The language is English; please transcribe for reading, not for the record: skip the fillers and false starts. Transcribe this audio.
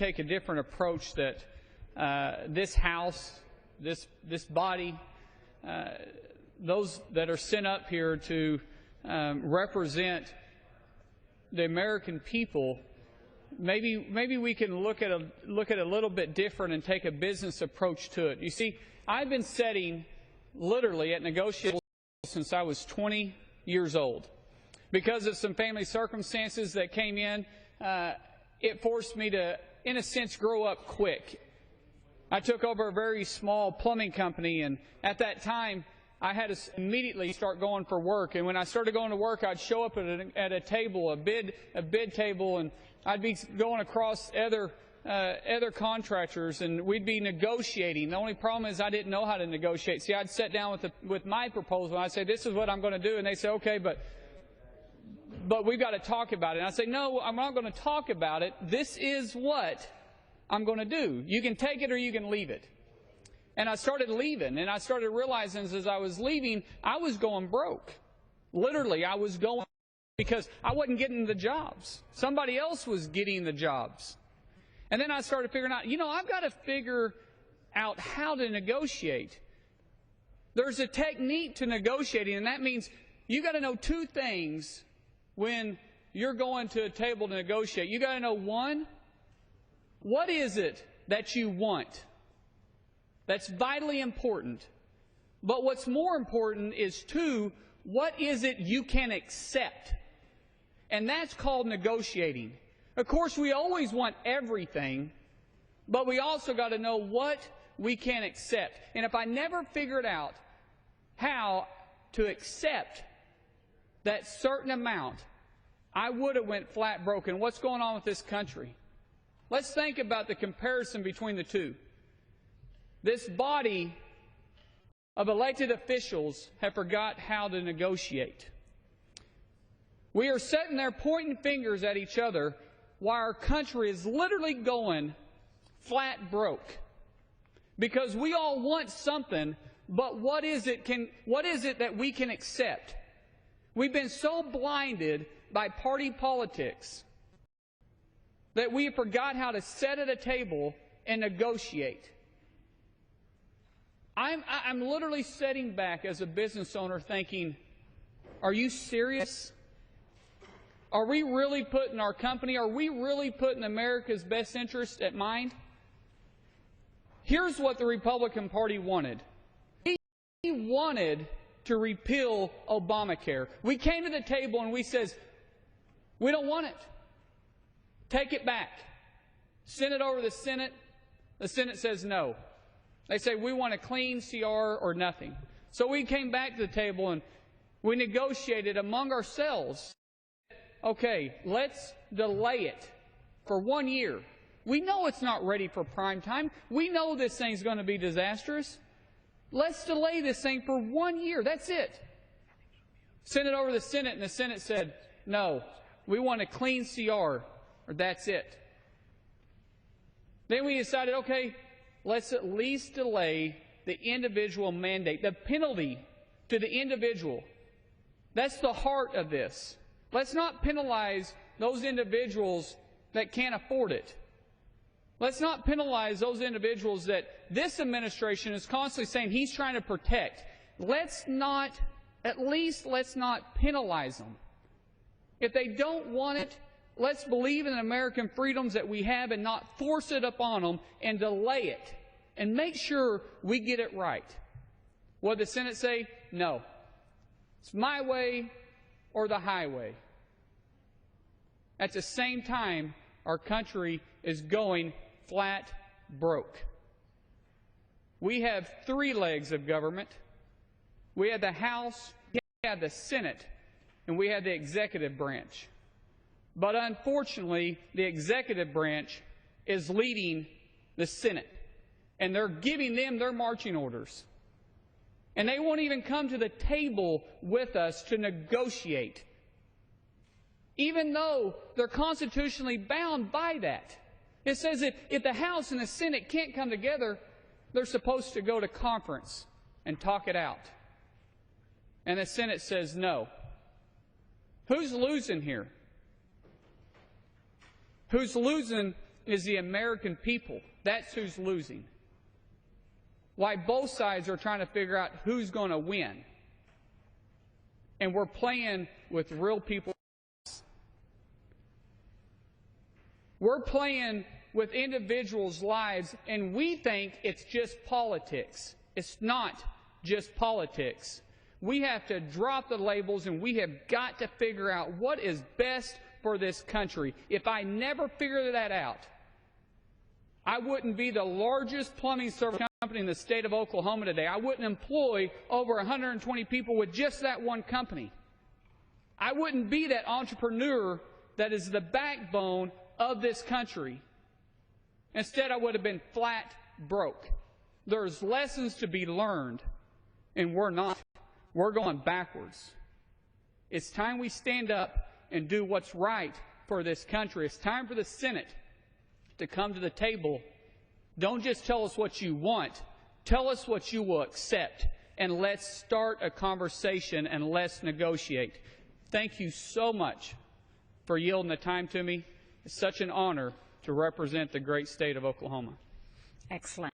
take a different approach that this House, this body, those that are sent up here to represent the American people, maybe we can look at it a little bit different and take a business approach to it. You see, I've been sitting literally at negotiations since I was 20 years old. Because of some family circumstances that came in, it forced me to, in a sense, grow up quick. I took over a very small plumbing company, and at that time, I had to immediately start going for work. And when I started going to work, I'd show up at a table, a bid table, and I'd be going across other contractors, and we'd be negotiating. The only problem is I didn't know how to negotiate. See, I'd sit down with my proposal, and I'd say, "This is what I'm going to do," and they say, "Okay, but we've got to talk about it." And I say, "No, I'm not going to talk about it. This is what I'm going to do. You can take it or you can leave it." And I started leaving, and I started realizing as I was leaving, I was going broke. Literally, I was going because I wasn't getting the jobs. Somebody else was getting the jobs. And then I started figuring out, I've got to figure out how to negotiate. There's a technique to negotiating, and that means you got to know two things when you're going to a table to negotiate. You got to know, one, what is it that you want? That's vitally important. But what's more important is, two, what is it you can accept? And that's called negotiating. Of course, we always want everything, but we also got to know what we can accept. And if I never figured out how to accept that certain amount, I would have went flat broke. And what's going on with this country? Let's think about the comparison between the two. This body of elected officials have forgot how to negotiate. We are sitting there pointing fingers at each other while our country is literally going flat broke. Because we all want something, but what is it that we can accept? We've been so blinded by party politics that we forgot how to sit at a table and negotiate. I'm literally sitting back as a business owner thinking, are you serious? Are we really putting our company, are we really putting America's best interest at mind? Here's what the Republican Party wanted. We wanted to repeal Obamacare. We came to the table and we said, we don't want it. Take it back. Send it over to the Senate. The Senate says no. They say, we want a clean CR or nothing. So we came back to the table and we negotiated among ourselves. Okay, let's delay it for 1 year. We know it's not ready for prime time. We know this thing's going to be disastrous. Let's delay this thing for 1 year. That's it. Send it over to the Senate, and the Senate said, no, we want a clean CR, or that's it. Then we decided, okay, let's at least delay the individual mandate, the penalty to the individual. That's the heart of this. Let's not penalize those individuals that can't afford it. Let's not penalize those individuals that this administration is constantly saying he's trying to protect. Let's not penalize them. If they don't want it, let's believe in the American freedoms that we have and not force it upon them and delay it and make sure we get it right. What did the Senate say? No. It's my way or the highway. At the same time, our country is going flat broke. We have three legs of government. We have the House, we have the Senate, and we have the executive branch. But unfortunately, the executive branch is leading the Senate, and they're giving them their marching orders. And they won't even come to the table with us to negotiate, even though they're constitutionally bound by that. It says that if the House and the Senate can't come together, they're supposed to go to conference and talk it out. And the Senate says no. Who's losing here? Who's losing is the American people. That's who's losing. Why both sides are trying to figure out who's going to win. And we're playing with real people. We're playing with individuals' lives, and we think it's just politics. It's not just politics. We have to drop the labels, and we have got to figure out what is best for this country. If I never figure that out, I wouldn't be the largest plumbing service company in the state of Oklahoma today. I wouldn't employ over 120 people with just that one company. I wouldn't be that entrepreneur that is the backbone of this country. Instead, I would have been flat broke. There's lessons to be learned, and we're not. We're going backwards. It's time we stand up and do what's right for this country. It's time for the Senate to come to the table. Don't just tell us what you want. Tell us what you will accept, and let's start a conversation and let's negotiate. Thank you so much for yielding the time to me. It's such an honor to represent the great state of Oklahoma. Excellent.